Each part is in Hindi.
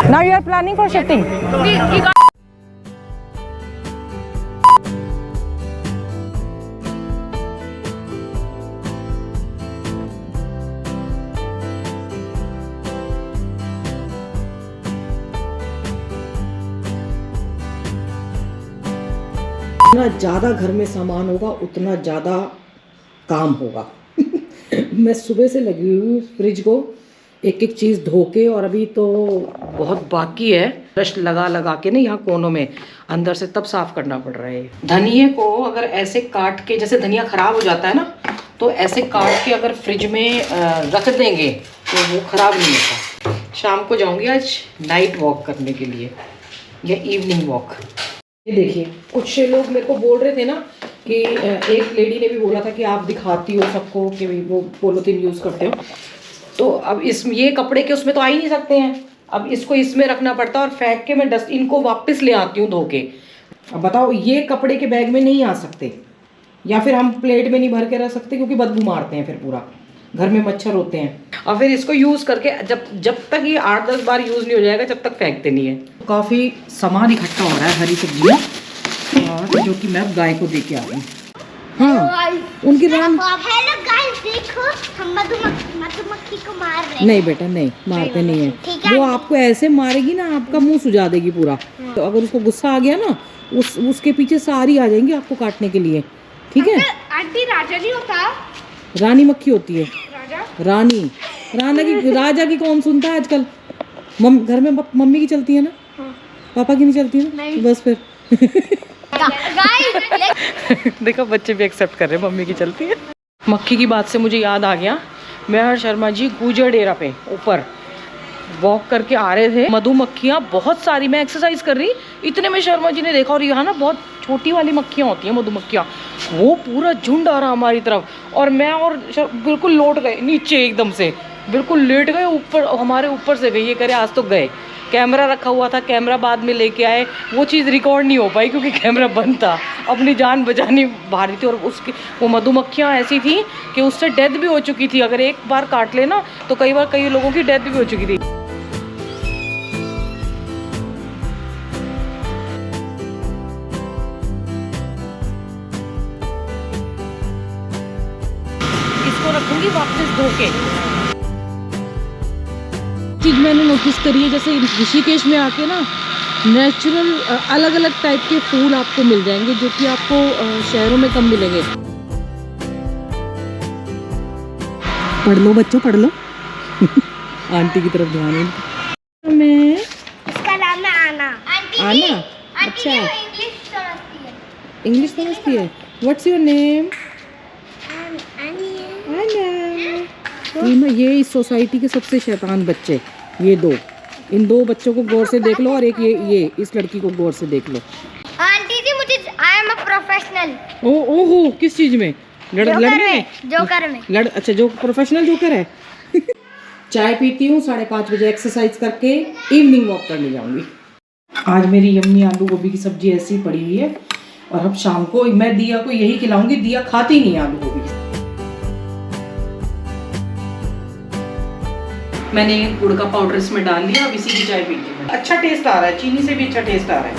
Now you are planning for shifting. जितना ज़्यादा घर में सामान होगा उतना ज़्यादा काम होगा। मैं सुबह से लगी हुई हूँ फ्रिज को एक एक चीज़ धो के, और अभी तो बहुत बाकी है। ब्रश लगा लगा के ना यहाँ कोनों में अंदर से तब साफ करना पड़ रहा है। धनिए को अगर ऐसे काट के, जैसे धनिया ख़राब हो जाता है ना, तो ऐसे काट के अगर फ्रिज में रख देंगे तो वो ख़राब नहीं होता। शाम को जाऊँगी आज नाइट वॉक करने के लिए या इवनिंग वॉक। ये देखिए, कुछ लोग मेरे को बोल रहे थे ना कि एक लेडी ने भी बोला था कि आप दिखाती हो सबको कि वो पॉलीथीन यूज़ करते हो, तो अब ये कपड़े के उसमें तो आ ही नहीं सकते हैं। अब इसको इसमें रखना पड़ता है और फेंक के मैं डस्ट इनको वापस ले आती हूँ धो के। अब बताओ, ये कपड़े के बैग में नहीं आ सकते, या फिर हम प्लेट में नहीं भर के रख सकते क्योंकि बदबू मारते हैं, फिर पूरा घर में मच्छर होते हैं। और फिर इसको यूज़ करके जब तक ये 8-10 बार यूज़ नहीं हो जाएगा तब तक फेंकते नहीं है। काफ़ी सामान इकट्ठा हो रहा है, हरी सब्जियाँ, और जो कि मैं अब गाय को दे के आ रही हूँ। हाँ, उनकी रान। हेलो गाइस, देखो हम मधुमक्खी को मार रहे हैं। नहीं बेटा, नहीं मारते नहीं है। वो आपको ऐसे मारेगी ना, आपका मुंह सुजा देगी पूरा। तो अगर उसको गुस्सा आ गया ना, उसके पीछे सारी आ जाएंगी आपको काटने के लिए, ठीक है? आंटी, राजा नहीं होता, रानी मक्खी होती है। राजा राजा की कौन सुनता है आजकल? घर में मम्मी की चलती है ना, पापा की नहीं चलती है ना, तो बस फिर देखो बच्चे भी एक्सेप्ट कर रहे हैं, मम्मी की चलती है। मक्खी की बात से मुझे याद आ गया, मैं और शर्मा जी गुजर डेरा पे ऊपर वॉक करके आ रहे थे। मधुमक्खियाँ बहुत सारी, मैं एक्सरसाइज कर रही, इतने में शर्मा जी ने देखा, और यहाँ ना बहुत छोटी वाली मक्खियाँ होती हैं मधुमक्खियाँ, वो पूरा झुंड आ रहा हमारी तरफ, और मैं और बिल्कुल लौट गए नीचे, एकदम से बिल्कुल लेट गए ऊपर, हमारे ऊपर से गई। ये करे आज तो गए। कैमरा रखा हुआ था, कैमरा बाद में लेके आए, वो चीज़ रिकॉर्ड नहीं हो पाई क्योंकि कैमरा बंद था। अपनी जान बचानी भारी थी, और उसकी वो मधुमक्खियाँ ऐसी थी कि उससे डेथ भी हो चुकी थी। अगर एक बार काट लेना तो कई लोगों की डेथ भी हो चुकी थी। इसको रखूंगी वापस धो के। चीज़ मैंने नोटिस करी है, जैसे ऋषिकेश में आके ना नेचुरल अलग अलग टाइप के फूल आपको मिल जाएंगे जो कि आपको शहरों में कम मिलेंगे। पढ़ लो बच्चों, पढ़ लो। आंटी की तरफ ध्यान है। मैं इसका नाम है आना। आना, अच्छा, इंग्लिश समझती है। What's your name? ये इस सोसाइटी के सबसे शैतान बच्चे, ये दो, इन दो बच्चों को गौर से देख लो, और एक ये इस लड़की को गौर से देख लो। आंटी जी, मुझे आई एम अ प्रोफेशनल। ओहो, किस चीज में? लड़ने में? जोकर में। अच्छा, जो प्रोफेशनल जोकर है। चाय पीती हूँ, 5:30 बजे एक्सरसाइज करके इवनिंग वॉक करने जाऊंगी। आज मेरी यम्मी आलू गोभी की सब्जी ऐसी पड़ी हुई है, और अब शाम को मैं दिया को यही खिलाऊंगी। दिया खाती नहीं आलू गोभी। मैंने गुड़ का पाउडर इसमें डाल लिया, अब इसी की चाय पीती हूँ। अच्छा टेस्ट आ रहा है, चीनी से भी अच्छा टेस्ट आ रहा है।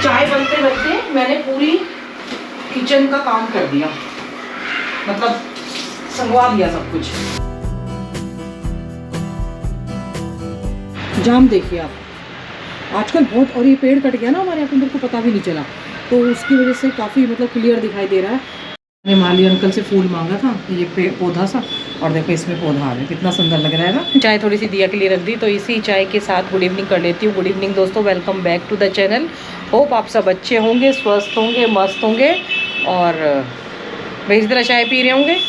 चाय बनते बनते मैंने पूरी किचन का काम कर दिया, मतलब संगवा दिया सब कुछ। जाम देखिए आप आजकल बहुत, और ये पेड़ कट गया ना हमारे यहाँ पे, मेरे को पता भी नहीं चला, तो उसकी वजह से काफ़ी मतलब क्लियर दिखाई दे रहा है। मैंने माली अंकल से फूल मांगा था, ये पौधा सा, और देखो इसमें पौधा आ गया, कितना सुंदर लग रहा है ना। चाय थोड़ी सी दिया के लिए रख दी, तो इसी चाय के साथ गुड इवनिंग कर लेती हूँ। गुड इवनिंग दोस्तों, welcome back to the channel. Hope आप सब अच्छे होंगे, स्वस्थ होंगे, मस्त होंगे, और भाई इस तरह चाय पी रहे होंगे।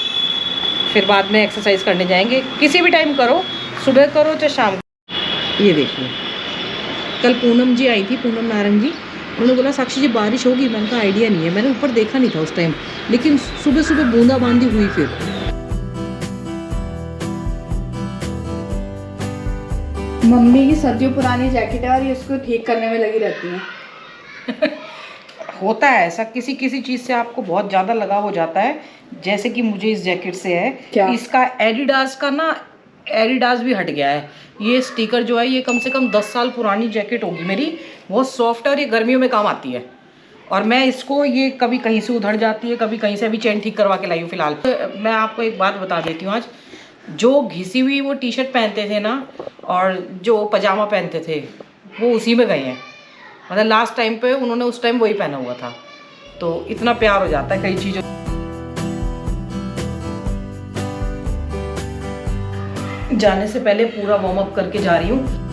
फिर बाद में एक्सरसाइज करने जाएंगे, किसी भी टाइम करो, सुबह करो चाहे शाम। ये देखिए, कल पूनम जी आई थी, पूनम नारंग जी, उन्होंने बोला साक्षी जी बारिश होगी। मैंने कहा आइडिया नहीं है, मैंने ऊपर देखा नहीं था उस टाइम, लेकिन सुबह सुबह बूंदाबांदी हुई। फिर मम्मी की सदियों पुरानी जैकेट है और ये उसको ठीक करने में लगी रहती है। होता है ऐसा, किसी किसी चीज़ से आपको बहुत ज़्यादा लगाव हो जाता है, जैसे कि मुझे इस जैकेट से है। क्या? इसका एडिडास का ना, एडिडास भी हट गया है। ये स्टिकर जो है ये कम से कम 10 साल पुरानी जैकेट होगी मेरी, बहुत सॉफ्ट है और ये गर्मियों में काम आती है। और मैं इसको, ये कभी कहीं से उधड़ जाती है, कभी कहीं से, अभी चेन ठीक करवा के लाई हूँ फिलहाल। तो मैं आपको एक बात बता देती हूँ, आज जो घिसी हुई वो टी शर्ट पहनते थे ना और जो पजामा पहनते थे वो उसी में गए हैं। मतलब लास्ट टाइम पे उन्होंने उस टाइम वही पहना हुआ था, तो इतना प्यार हो जाता है कई चीज़ों। जाने से पहले पूरा वार्म अप करके जा रही हूँ।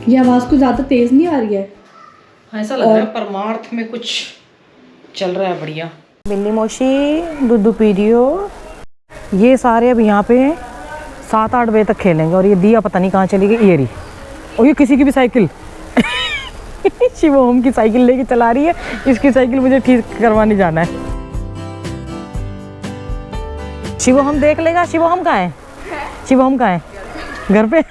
ये आवाज़ कुछ ज़्यादा तेज़ नहीं आ रही है? ऐसा लग रहा है परमार्थ में कुछ चल रहा है बढ़िया। बिल्ली मोशी, दुद्धू पीरियो, ये सारे अब यहाँ पे 7-8 बजे तक खेलेंगे। और ये दिया पता नहीं कहाँ चली गई, ये रही। और ये किसी की भी साइकिल शिवोम की साइकिल लेके चला रही है। इसकी साइकिल मुझे ठीक करवाने जाना है। शिवोम देख लेगा। शिवोम कहाँ है? शिवोम कहाँ है? घर पे।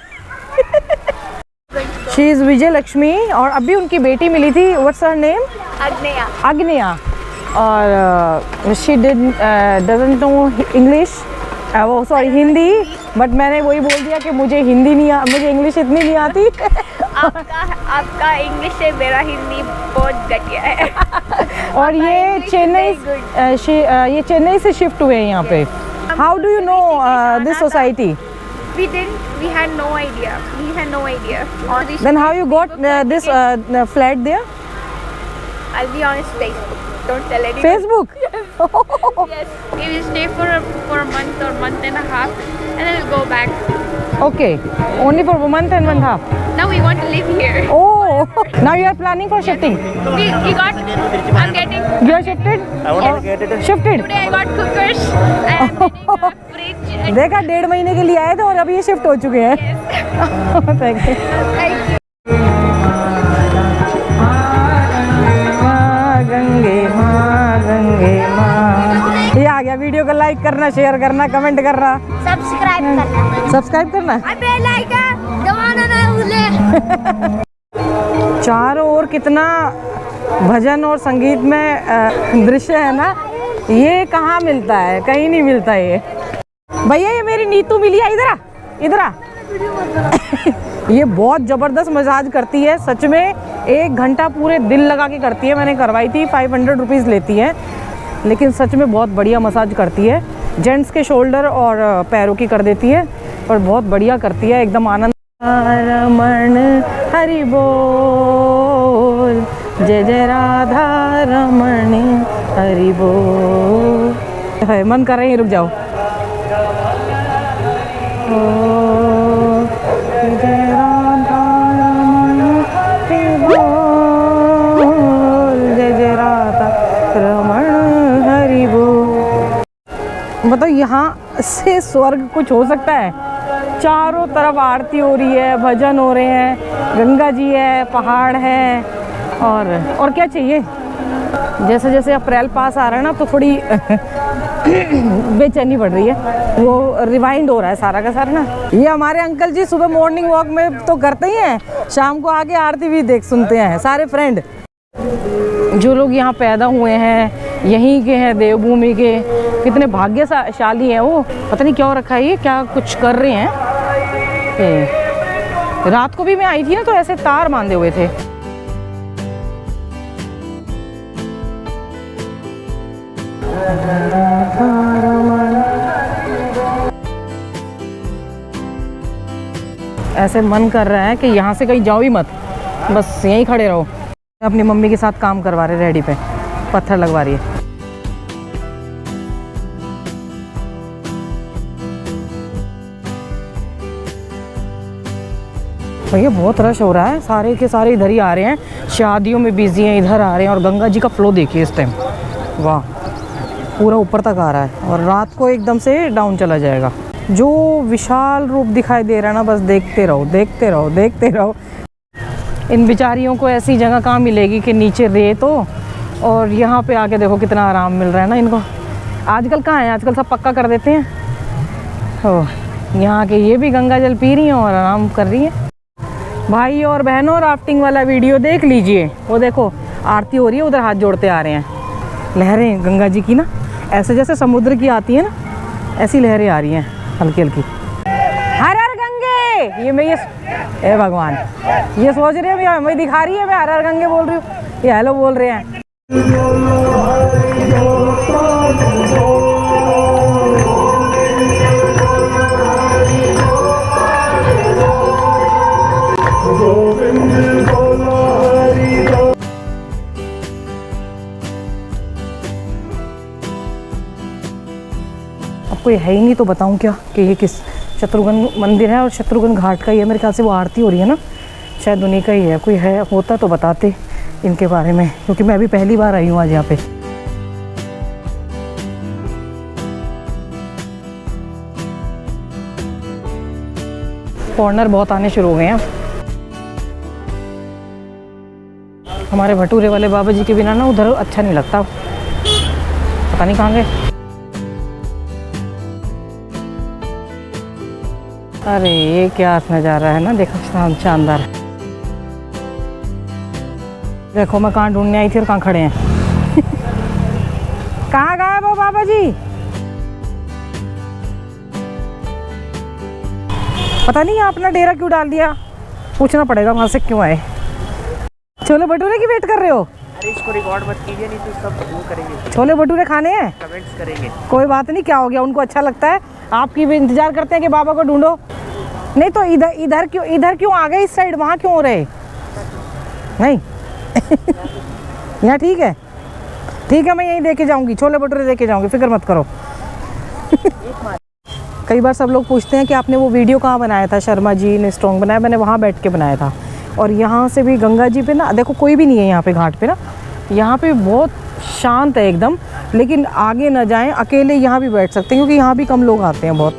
शी इज़ विजय लक्ष्मी और अभी उनकी बेटी मिली थी। What's her name? Agneya. Agneya. और शी डजंट नो इंग्लिश, वो सॉरी हिंदी, बट मैंने वही बोल दिया कि मुझे हिंदी नहीं मुझे इंग्लिश इतनी नहीं आती। आपका इंग्लिश से मेरा हिंदी बहुत घटिया है। और ये चेन्नई से शिफ्ट हुए हैं यहाँ पे। How do you know this society? We had no idea. Then how you got this flat there? I'll be honest, Facebook. Don't tell anyone. Facebook? Yes. We will stay for a month or month and a half, and then we'll go back. Okay. Only for a month and 1.5. Now we want to live here. Oh, now you are planning for shifting. We got. I'm getting. You are shifted? I want to get it. Shifted? Today I got cookers. I am getting a fridge. देखा 1.5 महीने के लिए आए थे और अभी ये शिफ्ट हो चुके हैं। Thank you. Thank you. Gange माँ ये आ गया। वीडियो को लाइक करना, शेयर करना, कमेंट करना, सब्सक्राइब करना। बेल आइकन दबाना ना भूले। चारों ओर कितना भजन और संगीत में दृश्य है ना, ये कहाँ मिलता है? कहीं नहीं मिलता ये। भैया ये मेरी नीतू मिली है, इधर आ, इधर आ। ये बहुत ज़बरदस्त मसाज करती है सच में। 1 घंटा पूरे दिल लगा के करती है। मैंने करवाई थी, 500 रुपीज़ लेती है, लेकिन सच में बहुत बढ़िया मसाज करती है। जेंट्स के शोल्डर और पैरों की कर देती है और बहुत बढ़िया करती है, एकदम आनंद। रमण हरि बोल, जय जय राधा रमण हरि बोल। मन कर रहे हैं, रुक जाओ। मतलब यहाँ से स्वर्ग कुछ हो सकता है? चारों तरफ आरती हो रही है, भजन हो रहे हैं, गंगा जी है, पहाड़ है, और क्या चाहिए? जैसे जैसे अप्रैल पास आ रहा है ना तो थोड़ी बेचैनी बढ़ रही है। वो रिवाइंड हो रहा है सारा का सारा ना। ये हमारे अंकल जी सुबह मॉर्निंग वॉक में तो करते ही हैं, शाम को आके आरती भी देख सुनते हैं सारे फ्रेंड। जो लोग यहाँ पैदा हुए हैं, यहीं के हैं, देवभूमि के, कितने भाग्यशाली हैं वो। पता नहीं क्यों रखा है ये, क्या कुछ कर रहे हैं। रात को भी मैं आई थी ना तो ऐसे तार बांधे हुए थे। ऐसे मन कर रहा है कि यहाँ से कहीं जाओ ही मत, बस यहीं खड़े रहो। अपनी मम्मी के साथ काम करवा रहे, रेडी पे पत्थर लगवा रही है। भैया बहुत रश हो रहा है, सारे के सारे इधर ही आ रहे हैं, शादियों में बिजी हैं, इधर आ रहे हैं। और गंगा जी का फ्लो देखिए इस टाइम, वाह, पूरा ऊपर तक आ रहा है और रात को एकदम से डाउन चला जाएगा। जो विशाल रूप दिखाई दे रहा है ना, बस देखते रहो, देखते रहो, देखते रहो। इन बेचारियों को ऐसी जगह कहाँ मिलेगी कि नीचे रेत हो, और यहाँ पे आके देखो कितना आराम मिल रहा है ना इनको। आजकल कहाँ है, आजकल सब पक्का कर देते हैं। ओ, यहाँ के ये भी गंगा जल पी रही हैं और आराम कर रही हैं। भाई और बहनों, राफ्टिंग वाला वीडियो देख लीजिए। वो देखो आरती हो रही है, उधर हाथ जोड़ते आ रहे हैं। लहरें गंगा जी की ना ऐसे जैसे समुद्र की आती है ना, ऐसी लहरें आ रही हैं हल्की हल्की। हर हर गंगे, ये मैं ये ए भगवान, ये सोच रही है मैं दिखा रही है, मैं हर हर गंगे बोल रही हूँ, ये हेलो बोल रहे हैं। अब कोई है ही नहीं तो बताऊं क्या कि ये किस शत्रुघ्न मंदिर है और शत्रुघ्न घाट का ही है। मेरे ख्याल से वो आरती हो रही है ना, शायद उन्हीं का ही है। कोई है होता तो बताते इनके बारे में, क्योंकि मैं अभी पहली बार आई हूँ आज यहाँ पे। फॉरेनर बहुत आने शुरू हो गए हैं। हमारे भटूरे वाले बाबा जी के बिना ना उधर अच्छा नहीं लगता, पता नहीं कहाँ गए। अरे ये क्या नज़ारा है ना, देखो शानदार। देखो मैं कहाँ ढूंढने आई थी और कहाँ खड़े हैं। कहाँ गए वो बाबा जी, पता नहीं अपना डेरा क्यों डाल दिया, पूछना पड़ेगा वहाँ से क्यों आए। छोले भटूरे की वेट कर रहे हो? अरे इसको रिकॉर्ड मत कीजिए, नहीं तो सब वो करेंगे, छोले भटूरे खाने हैं, कमेंट्स करेंगे। कोई बात नहीं, क्या हो गया, उनको अच्छा लगता है। आपकी भी इंतजार करते हैं कि बाबा को ढूंढो। नहीं तो इधर क्यों आ गए, इस साइड वहाँ क्यों हो रहे? नहीं यहाँ ठीक है, ठीक है, मैं यहीं देके जाऊँगी, छोले भटूरे देके जाऊँगी, फिक्र मत करो। कई बार सब लोग पूछते हैं कि आपने वो वीडियो कहाँ बनाया था, शर्मा जी ने स्ट्रॉन्ग बनाया, मैंने वहाँ बैठ के बनाया था। और यहाँ से भी गंगा जी पे ना देखो कोई भी नहीं है यहाँ पे घाट पे ना, यहाँ पे बहुत शांत है एकदम। लेकिन आगे ना जाएं, अकेले यहाँ भी बैठ सकते हैं क्योंकि यहाँ भी कम लोग आते हैं बहुत।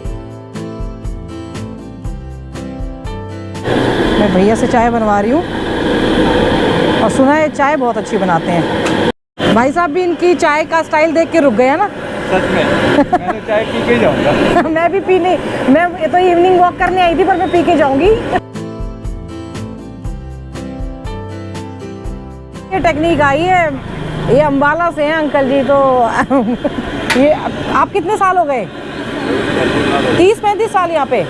मैं भैया से चाय बनवा रही हूँ और सुना है चाय बहुत अच्छी बनाते हैं। भाई साहब भी इनकी चाय का स्टाइल देख के रुक गए ना। सच में मैं तो चाय पी के जाऊंगा। मैं भी पीने, मैं तो इवनिंग वॉक करने आई थी पर मैं पी के जाऊंगी। ये टेक्निक आई है, ये अम्बाला से हैं अंकल जी। तो ये आप कितने साल हो गए? 30-35 साल यहाँ पे।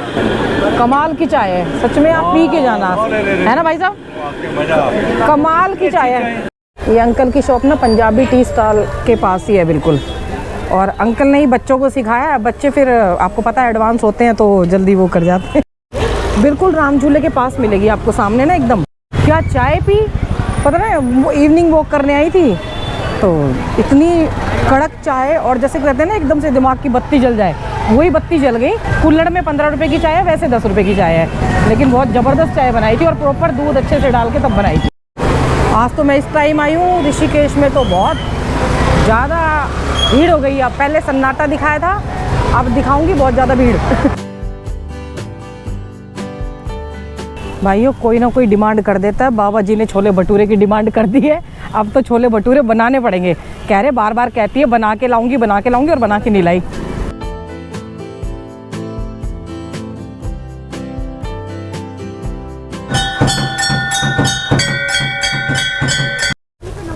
कमाल की चाय है सच में, आप पी के जाना, है ना भाई साहब, कमाल की चाय है। ये अंकल की शॉप ना पंजाबी टी स्टॉल के पास ही है बिल्कुल। और अंकल ने ही बच्चों को सिखाया है। बच्चे फिर आपको पता है एडवांस होते हैं तो जल्दी वो कर जाते हैं। बिल्कुल राम झूले के पास मिलेगी आपको सामने ना एकदम। क्या चाय पी, पता है इवनिंग वॉक करने आई थी तो इतनी कड़क चाय, और जैसे कहते हैं ना एकदम से दिमाग की बत्ती जल जाए, वही बत्ती जल गई। कुल्हड़ में 15 रुपए की चाय है, वैसे 10 रुपए की चाय है, लेकिन बहुत ज़बरदस्त चाय बनाई थी और प्रॉपर दूध अच्छे से डाल के तब बनाई थी। आज तो मैं इस टाइम आई हूँ ऋषिकेश में तो बहुत ज़्यादा भीड़ हो गई। अब पहले सन्नाटा दिखाया था, अब दिखाऊंगी बहुत ज़्यादा भीड़। भाइयों कोई ना कोई डिमांड कर देता है। बाबा जी ने छोले भटूरे की डिमांड कर दी है, अब तो छोले भटूरे बनाने पड़ेंगे। कह रहे बार बार कहती है बना के लाऊंगी और बना के नहीं लाई।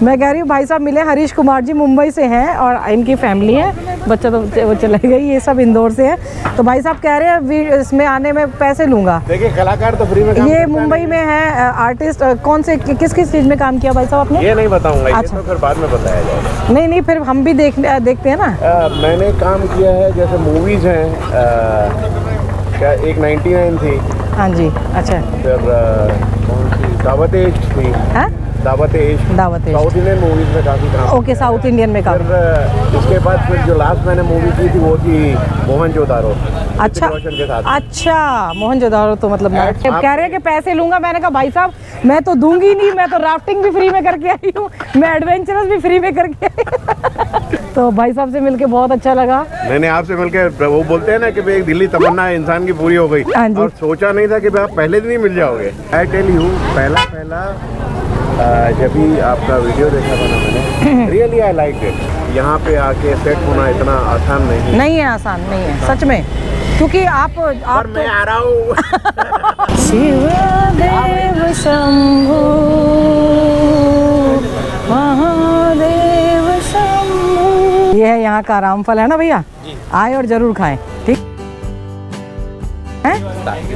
मैं कह रही हूँ भाई साहब मिले, हरीश कुमार जी मुंबई से हैं और इनकी फैमिली है, बच्चा तो वो चले गई, ये सब इंदौर से है। तो भाई साहब कह रहे हैं इसमें आने में पैसे लूँगा। देखिए कलाकार तो फ्री में काम ये मुंबई में है आर्टिस्ट। कौन से किस चीज़ में काम किया भाई साहब आपने? ये नहीं बताऊंगा, अच्छा। ये तो फिर बाद में बताया जाएगा। नहीं फिर हम भी देखते हैं ना। मैंने काम किया है, जैसे मूवीज हैं, क्या एक 99 थी, हाँ जी, अच्छा, फिर कौन सी दावत इश्क थी, हाँ दावत इश्क, साउथ इंडियन मूवीज में काफी काम। ओके, साउथ इंडियन में काम। फिर इसके बाद फिर जो लास्ट मैंने मूवी की थी वो थी मोहनजोदारो। अच्छा रोशन के साथ। अच्छा, मोहनजोदारो तो मतलब कह रहे हैं कि पैसे लूंगा। मैंने कहा भाई साहब मैं तो दूंगी नहीं, मैं तो राफ्टिंग भी फ्री में करके आई हूँ, मैं एडवेंचरस भी फ्री में करके आई। तो भाई साहब से मिलके बहुत अच्छा लगा। नहीं आपसे मिलकर, वो बोलते हैं ना कि भाई दिल्ली तमन्ना इंसान की पूरी हो गई, हाँ जी। और सोचा नहीं था कि भाई आप पहले दिन ही मिल जाओगे। आई टेल यू, पहला जब भी आपका वीडियो देखा था ना मैंने, रियली आई लाइक इट। यहाँ पे आके सेट होना इतना आसान नहीं है, आसान नहीं है सच में, क्योंकि आप पर मैं आ रहा हूँ। शिव देव शंभो महादेव शंभो। ये है यहाँ का रामफल है ना भैया, आए और जरूर खाएं, ठीक है?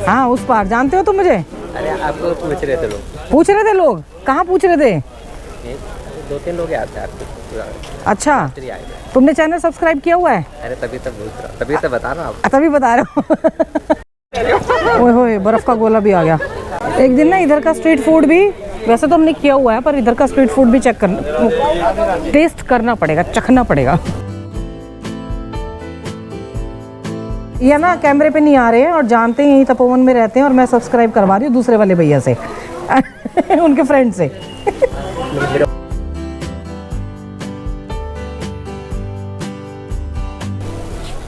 हाँ उस पार, जानते हो तुम मुझे? अरे आपको पूछ रहे थे लोग, कहाँ पूछ रहे थे? 2-3 लोग आते हैं आपको। अच्छा, तुमने चैनल सब्सक्राइब किया हुआ है? अरे तभी तो पूछ रहा, तभी तो बता रहा हूँ। तभी बता रहे हो। ओए होए, बर्फ का गोला भी आ गया। एक दिन ना इधर का स्ट्रीट फूड भी, वैसे तो हमने किया हुआ है, पर इधर का स्ट्रीट फूड भी टेस्ट करना पड़ेगा, चखना पड़ेगा। ये ना कैमरे पे नहीं आ रहे हैं और जानते हैं यही तपोवन में रहते हैं, और मैं सब्सक्राइब करवा रही हूँ दूसरे वाले भैया से उनके फ्रेंड से।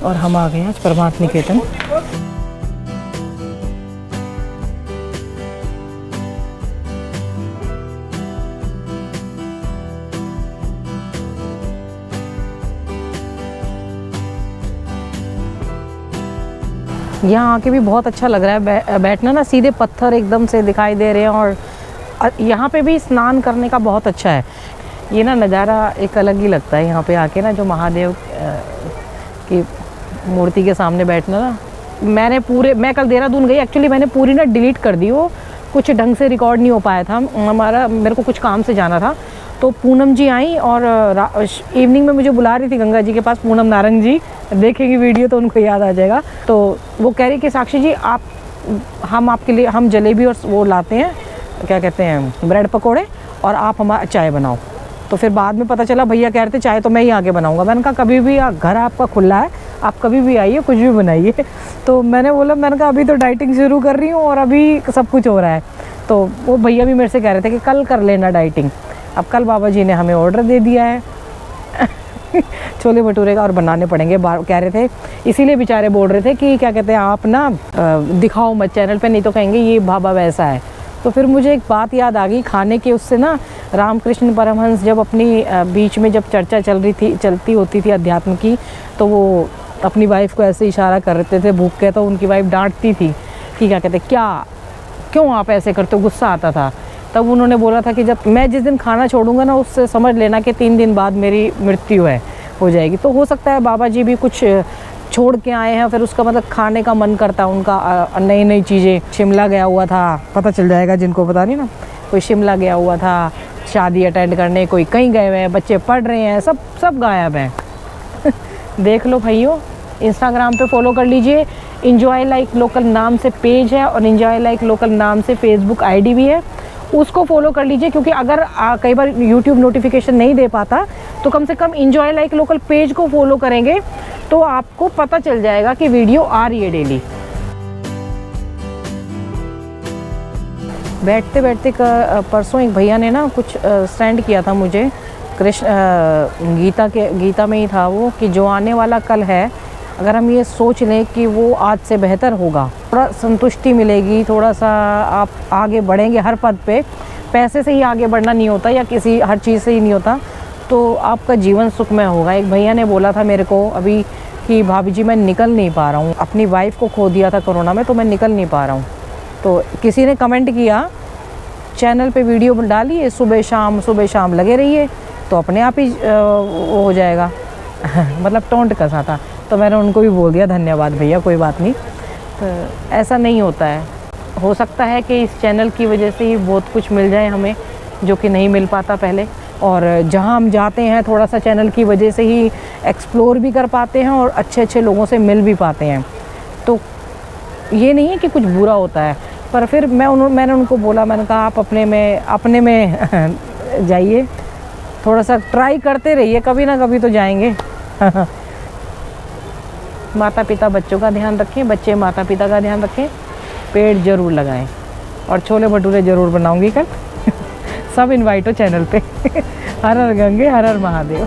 और हम आ गए हैं आज परमार्थ निकेतन। यहाँ आके भी बहुत अच्छा लग रहा है बैठना ना, सीधे पत्थर एकदम से दिखाई दे रहे हैं, और यहाँ पे भी स्नान करने का बहुत अच्छा है। ये ना नज़ारा एक अलग ही लगता है यहाँ पे आके ना, जो महादेव की मूर्ति के सामने बैठना ना। मैं कल देहरादून गई, एक्चुअली मैंने पूरी ना डिलीट कर दी, वो कुछ ढंग से रिकॉर्ड नहीं हो पाया था मेरे को कुछ काम से जाना था। तो पूनम जी आई और इवनिंग में मुझे बुला रही थी गंगा जी के पास, पूनम नारंग जी, देखेंगी वीडियो तो उनको याद आ जाएगा। तो वो कह रही कि साक्षी जी हम आपके लिए हम जलेबी और वो लाते हैं, क्या कहते हैं, ब्रेड पकोड़े, और आप हमारा चाय बनाओ। तो फिर बाद में पता चला भैया कह रहे थे चाय तो मैं ही आके बनाऊंगा। मैंने कहा कभी भी घर आपका खुला है, आप कभी भी आइए, कुछ भी बनाइए। तो मैंने कहा अभी तो डाइटिंग शुरू कर रही हूँ और अभी सब कुछ हो रहा है। तो वो भैया भी मेरे से कह रहे थे कि कल कर लेना डाइटिंग। अब कल बाबा जी ने हमें ऑर्डर दे दिया है छोले भटूरे का, और बनाने पड़ेंगे कह रहे थे, इसीलिए बेचारे बोल रहे थे कि क्या कहते हैं आप ना दिखाओ मत चैनल पे, नहीं तो कहेंगे ये बाबा वैसा है। तो फिर मुझे एक बात याद आ गई खाने के उससे ना, रामकृष्ण परमहंस जब अपनी बीच में जब चर्चा चलती होती थी अध्यात्म की, तो वो अपनी वाइफ को ऐसे इशारा करते थे भूख के, तो उनकी वाइफ डांटती थी कि क्या कहते क्यों आप ऐसे करते हो, गुस्सा आता था। तब उन्होंने बोला था कि जब मैं जिस दिन खाना छोड़ूंगा ना, उससे समझ लेना कि 3 दिन बाद मेरी मृत्यु हो जाएगी। तो हो सकता है बाबा जी भी कुछ छोड़ के आए हैं, फिर उसका मतलब खाने का मन करता है उनका, नई नई चीज़ें। शिमला गया हुआ था, पता चल जाएगा जिनको पता नहीं ना, कोई शिमला गया हुआ था शादी अटेंड करने, कोई कहीं गए हुए हैं, बच्चे पढ़ रहे हैं, सब गायब हैं देख लो भाइयों, इंस्टाग्राम पे फॉलो कर लीजिए, इंजॉय लाइक लोकल नाम से पेज है, और इंजॉय लाइक लोकल नाम से फेसबुक आईडी भी है, उसको फॉलो कर लीजिए। क्योंकि अगर कई बार यूट्यूब नोटिफिकेशन नहीं दे पाता, तो कम से कम इंजॉय लाइक लोकल पेज को फॉलो करेंगे तो आपको पता चल जाएगा कि वीडियो आ रही है डेली। बैठते बैठते परसों एक भैया ने ना कुछ सेंड किया था मुझे, कृष्ण गीता में ही था वो, कि जो आने वाला कल है, अगर हम ये सोच लें कि वो आज से बेहतर होगा, थोड़ा संतुष्टि मिलेगी, थोड़ा सा आप आगे बढ़ेंगे हर पद पे। पैसे से ही आगे बढ़ना नहीं होता, या किसी हर चीज़ से ही नहीं होता, तो आपका जीवन सुखमय होगा। एक भैया ने बोला था मेरे को अभी कि भाभी जी मैं निकल नहीं पा रहा हूँ, अपनी वाइफ को खो दिया था कोरोना में, तो मैं निकल नहीं पा रहा हूँ। तो किसी ने कमेंट किया, चैनल पे वीडियो डालिए, सुबह शाम लगे रहिए, तो अपने आप ही वो हो जाएगा मतलब टोंट कसा था। तो मैंने उनको भी बोल दिया धन्यवाद भैया, कोई बात नहीं। तो ऐसा नहीं होता है, हो सकता है कि इस चैनल की वजह से ही बहुत कुछ मिल जाए हमें, जो कि नहीं मिल पाता पहले। और जहां हम जाते हैं, थोड़ा सा चैनल की वजह से ही एक्सप्लोर भी कर पाते हैं और अच्छे लोगों से मिल भी पाते हैं। तो ये नहीं है कि कुछ बुरा होता है, पर फिर मैंने उनको बोला, मैंने कहा आप अपने में जाइए, थोड़ा सा ट्राई करते रहिए, कभी ना कभी तो जाएंगे माता पिता बच्चों का ध्यान रखें, बच्चे माता पिता का ध्यान रखें, पेड़ ज़रूर लगाएं, और छोले भटूरे ज़रूर बनाऊंगी कल सब इनवाइट हो चैनल पे हर हर गंगे हर हर महादेव।